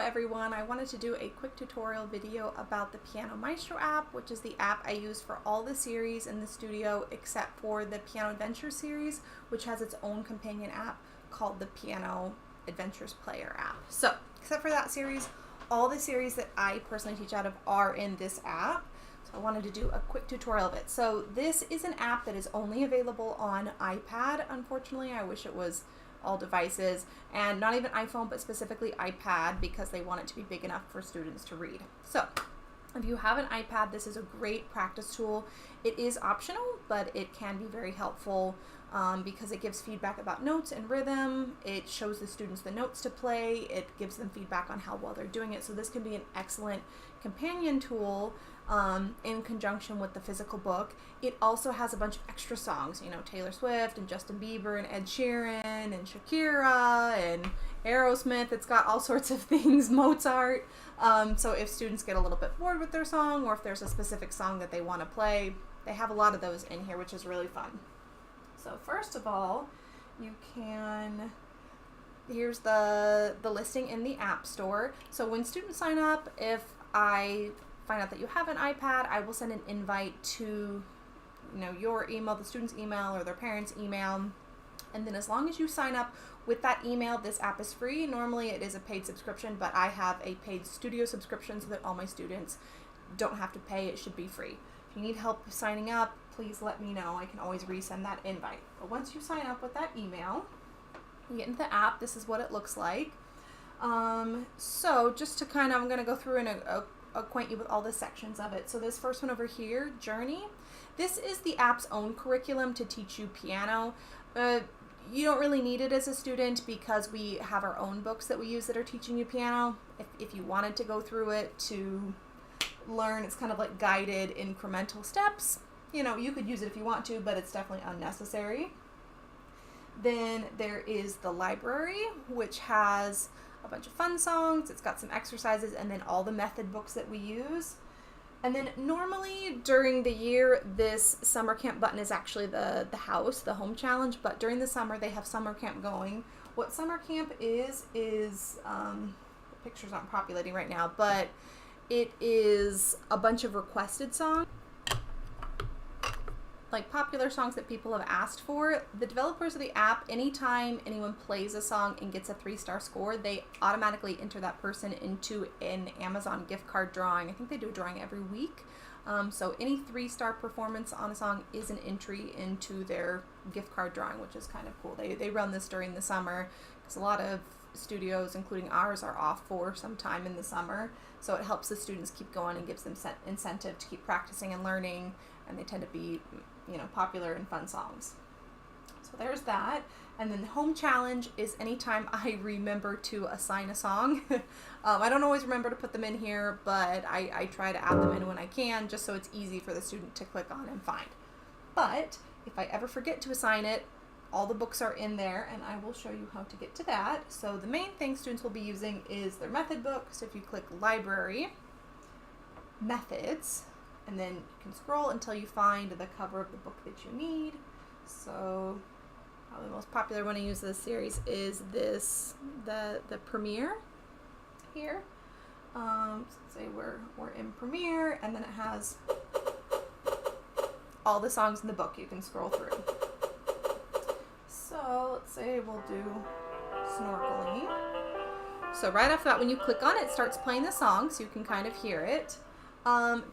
everyone. I wanted to do a quick tutorial video about the Piano Maestro app, which is the app I use for all the series in the studio except for the Piano Adventures series, which has its own companion app called the Piano Adventures Player app. So, except for that series, all the series that I personally teach out of are in this app. So I wanted to do a quick tutorial of it. So this is an app that is only available on iPad, unfortunately. I wish it was all devices, and not even iPhone, but specifically iPad, because they want it to be big enough for students to read. So if you have an iPad, this is a great practice tool. It is optional, but it can be very helpful because it gives feedback about notes and rhythm. It shows the students the notes to play. It gives them feedback on how well they're doing it. So this can be an excellent companion tool in conjunction with the physical book. It also has a bunch of extra songs, you know, Taylor Swift and Justin Bieber and Ed Sheeran and Shakira and Aerosmith. It's got all sorts of things, Mozart. So if students get a little bit bored with their song, or if there's a specific song that they want to play, they have a lot of those in here, which is really fun. So first of all, you can, here's the listing in the App Store. So when students sign up, if I find out that you have an iPad, I will send an invite to, you know, your email, the student's email, or their parents' email. And then as long as you sign up with that email, this app is free. Normally it is a paid subscription, but I have a paid studio subscription so that all my students don't have to pay. It should be free. If you need help signing up, please let me know. I can always resend that invite. But once you sign up with that email, you get into the app. This is what it looks like. So just to kind of, I'm going to go through and acquaint you with all the sections of it. So this first one over here, Journey, this is the app's own curriculum to teach you piano. You don't really need it as a student because we have our own books that we use that are teaching you piano. If you wanted to go through it to learn, it's kind of like guided incremental steps. You know, you could use it if you want to, but it's definitely unnecessary. Then there is the library, which has a bunch of fun songs. It's got some exercises and then all the method books that we use. And then normally during the year, this summer camp button is actually the home challenge, but during the summer they have summer camp going. What summer camp is the pictures aren't populating right now, but it is a bunch of requested songs, like popular songs that people have asked for. The developers of the app, anytime anyone plays a song and gets a 3-star score, they automatically enter that person into an Amazon gift card drawing. I think they do a drawing every week. So any 3-star performance on a song is an entry into their gift card drawing, which is kind of cool. They run this during the summer because a lot of studios, including ours, are off for some time in the summer. So it helps the students keep going and gives them incentive to keep practicing and learning, and they tend to be, you know, popular and fun songs. So there's that. And then the home challenge is anytime I remember to assign a song. I don't always remember to put them in here, but I try to add them in when I can, just so it's easy for the student to click on and find. But if I ever forget to assign it, all the books are in there, and I will show you how to get to that. So the main thing students will be using is their method book. So if you click Library, Methods, and then you can scroll until you find the cover of the book that you need. So probably the most popular one I use this series is this, the Premiere here. So say we're in Premiere, and then it has all the songs in the book you can scroll through. So let's say we'll do Snorkeling. So right after that, when you click on it, it starts playing the song, so you can kind of hear it.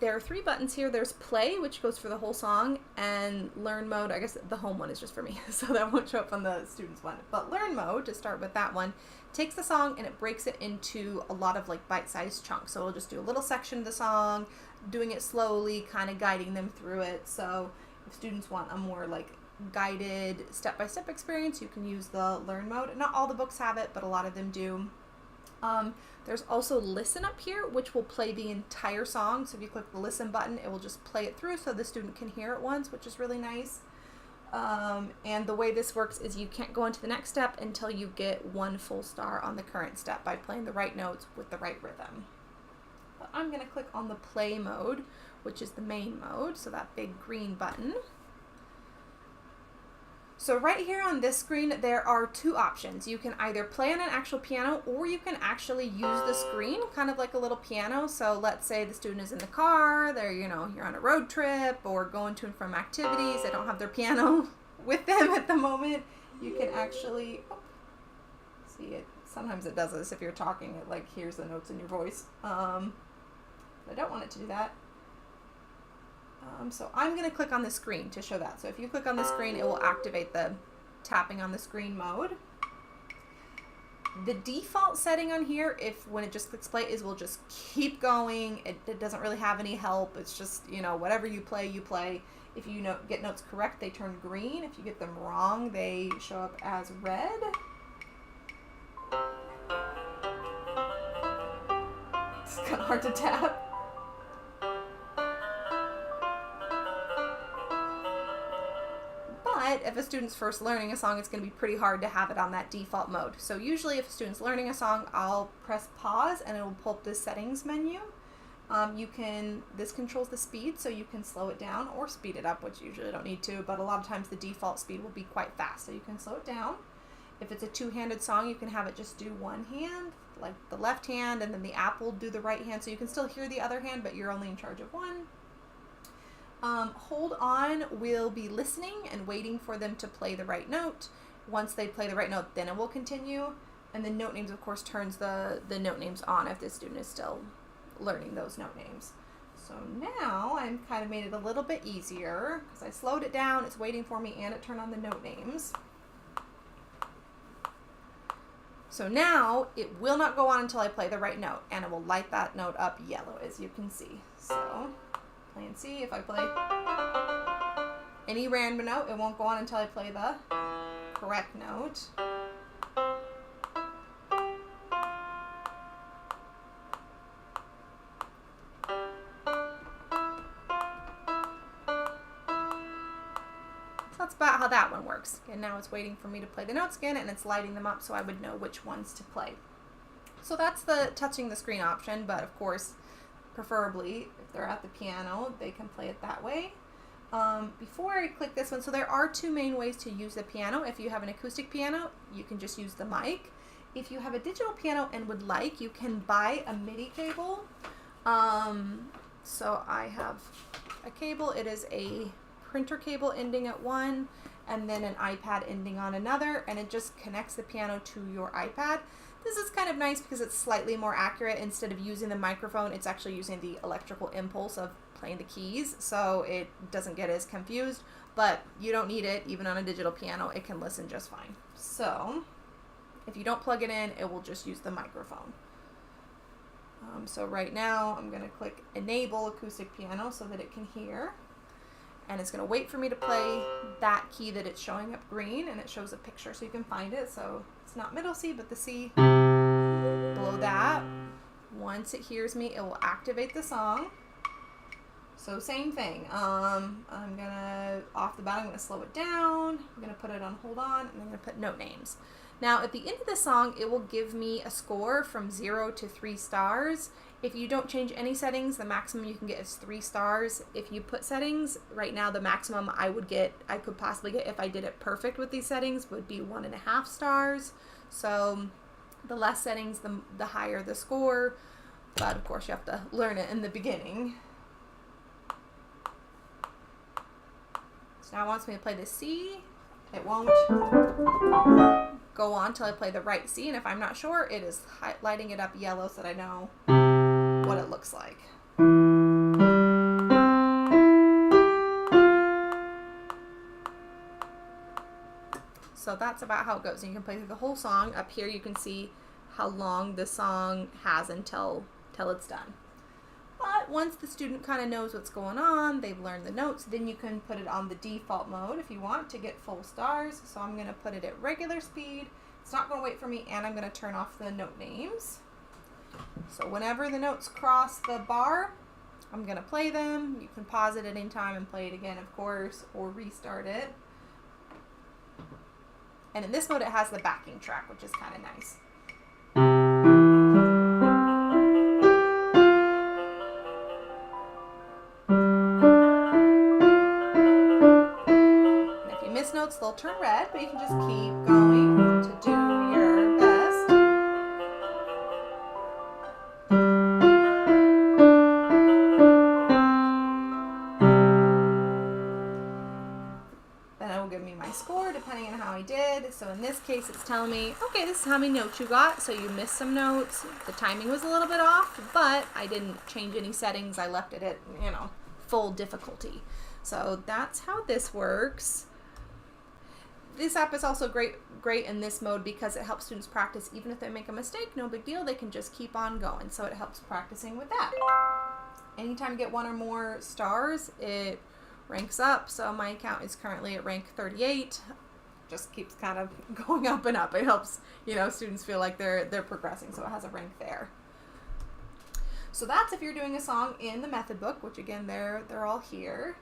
There are 3 buttons here. There's Play, which goes for the whole song, and Learn Mode. I guess the home one is just for me, so that won't show up on the students one. But Learn Mode, to start with that one, takes the song and it breaks it into a lot of like bite-sized chunks. So we'll just do a little section of the song, doing it slowly, kind of guiding them through it. So if students want a more like guided step-by-step experience, you can use the Learn Mode. Not all the books have it, but a lot of them do. There's also Listen up here, which will play the entire song. So if you click the Listen button, it will just play it through so the student can hear it once, which is really nice. And the way this works is you can't go into the next step until you get 1 full star on the current step by playing the right notes with the right rhythm. But I'm going to click on the Play mode, which is the main mode, so that big green button. So right here on this screen, there are two options. You can either play on an actual piano, or you can actually use the screen kind of like a little piano. So let's say the student is in the car, they're, you're on a road trip or going to and from activities. They don't have their piano with them at the moment. You can actually, see it. Sometimes it does this if you're talking, it like hears the notes in your voice. I don't want it to do that. So I'm going to click on the screen to show that. So if you click on the screen, it will activate the tapping on the screen mode. The default setting on here, when it just clicks play, is we'll just keep going. It doesn't really have any help. It's just, whatever you play, you play. If you get notes correct, they turn green. If you get them wrong, they show up as red. It's kind of hard to tap. But if a student's first learning a song, it's going to be pretty hard to have it on that default mode. So usually if a student's learning a song, I'll press pause and it will pull up the settings menu. This controls the speed, so you can slow it down or speed it up, which you usually don't need to, but a lot of times the default speed will be quite fast, so you can slow it down. If it's a two-handed song, you can have it just do one hand, like the left hand, and then the app will do the right hand, so you can still hear the other hand, but you're only in charge of one. Hold on will be listening and waiting for them to play the right note. Once they play the right note, then it will continue. And then note names, of course, turns the note names on if the student is still learning those note names. So now I've kind of made it a little bit easier because I slowed it down, it's waiting for me, and it turned on the note names. So now it will not go on until I play the right note, and it will light that note up yellow, as you can see. So play and see. If I play any random note, it won't go on until I play the correct note. That's about how that one works. And now it's waiting for me to play the notes again, and it's lighting them up so I would know which ones to play. So that's the touching the screen option, but of course, preferably, if they're at the piano, they can play it that way. Before I click this one, so there are two main ways to use the piano. If you have an acoustic piano, you can just use the mic. If you have a digital piano and would like, you can buy a MIDI cable. So I have a cable. It is a printer cable ending at one, and then an iPad ending on another, and it just connects the piano to your iPad. This is kind of nice because it's slightly more accurate. Instead of using the microphone, it's actually using the electrical impulse of playing the keys, so it doesn't get as confused, but you don't need it. Even on a digital piano, it can listen just fine. So if you don't plug it in, it will just use the microphone. So right now I'm going to click enable acoustic piano so that it can hear. And it's going to wait for me to play that key that it's showing up green, and it shows a picture so you can find it. So it's not middle C, but the C below that. Once it hears me, it will activate the song. So same thing. I'm going to, off the bat, I'm going to slow it down. I'm going to put it on hold on, and I'm going to put note names. Now at the end of the song, it will give me a score from 0 to 3 stars. If you don't change any settings, the maximum you can get is 3 stars. If you put settings, right now the maximum I could possibly get if I did it perfect with these settings would be 1.5 stars. So the less settings, the higher the score. But of course you have to learn it in the beginning. So now it wants me to play the C. It won't go on till I play the right C, and if I'm not sure, it is lighting it up yellow so that I know what it looks like. So that's about how it goes. And you can play through the whole song. Up here you can see how long the song has until it's done. But once the student kind of knows what's going on, they've learned the notes, then you can put it on the default mode if you want to get full stars. So I'm going to put it at regular speed. It's not going to wait for me, and I'm going to turn off the note names. So whenever the notes cross the bar, I'm going to play them. You can pause it at any time and play it again, of course, or restart it. And in this mode, it has the backing track, which is kind of nice. And if you miss notes, they'll turn red, but you can just keep going to do your best. Then it will give me my score depending on how I did. So in this case, it's telling me, okay, this is how many notes you got. So you missed some notes. The timing was a little bit off, but I didn't change any settings. I left it at, full difficulty. So that's how this works. This app is also great in this mode because it helps students practice. Even if they make a mistake, no big deal. They can just keep on going. So it helps practicing with that. Anytime you get 1 or more stars, it ranks up. So my account is currently at rank 38. Just keeps kind of going up and up. It helps, students feel like they're progressing. So it has a rank there. So that's if you're doing a song in the method book, which again, they're all here.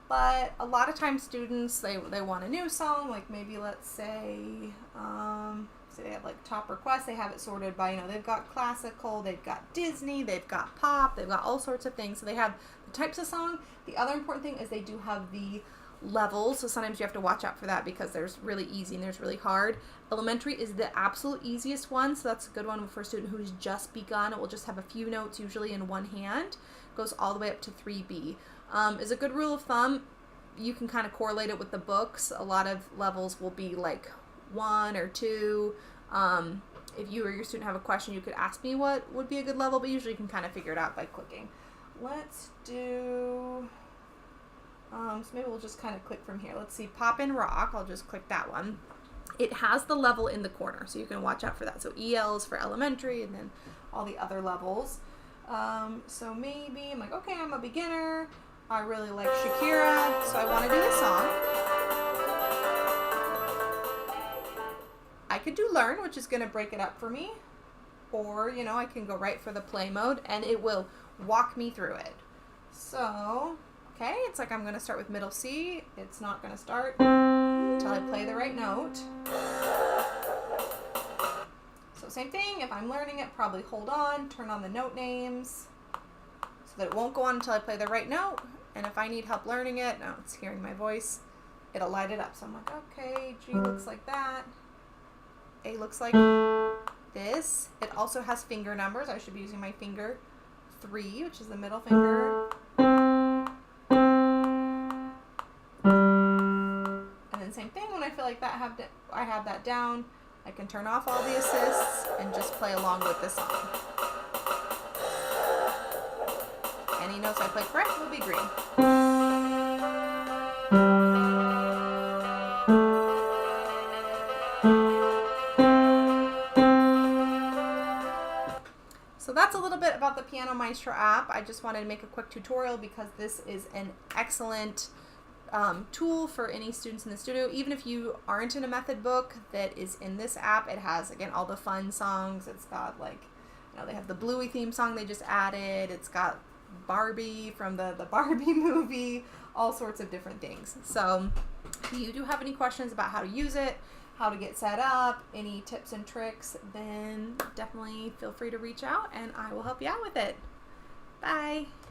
But a lot of times students, they want a new song, like maybe let's say, so they have like top requests, they have it sorted by, they've got classical, they've got Disney, they've got pop, they've got all sorts of things. So they have the types of song. The other important thing is they do have the levels. So sometimes you have to watch out for that because there's really easy and there's really hard. Elementary is the absolute easiest one. So that's a good one for a student who's just begun. It will just have a few notes usually in one hand. Goes all the way up to 3B. Is a good rule of thumb. You can kind of correlate it with the books. A lot of levels will be like 1 or 2. If you or your student have a question, you could ask me what would be a good level, but usually you can kind of figure it out by clicking. Let's do, so maybe we'll just kind of click from here. Let's see, Pop and Rock. I'll just click that one. It has the level in the corner, so you can watch out for that. So EL is for elementary, and then all the other levels. So maybe I'm like, okay, I'm a beginner. I really like Shakira, so I want to do this song. I could do Learn, which is going to break it up for me. Or, I can go right for the play mode, and it will walk me through it. So, okay, it's like I'm going to start with middle C. It's not going to start until I play the right note. So same thing, if I'm learning it, probably hold on, turn on the note names, so that it won't go on until I play the right note. And if I need help learning it, no, it's hearing my voice, it'll light it up. So I'm like, okay, G looks like that. A looks like this. It also has finger numbers. I should be using my finger 3, which is the middle finger. And then same thing, when I feel like that I have that down, I can turn off all the assists and just play along with the song. Any notes I play correct will be green. So that's a little bit about the Piano Maestro app. I just wanted to make a quick tutorial because this is an excellent tool for any students in the studio. Even if you aren't in a method book that is in this app, it has, again, all the fun songs. It's got like, they have the Bluey theme song they just added. It's got Barbie from the Barbie movie, all sorts of different things. So if you do have any questions about how to use it, how to get set up, any tips and tricks, then definitely feel free to reach out and I will help you out with it. Bye.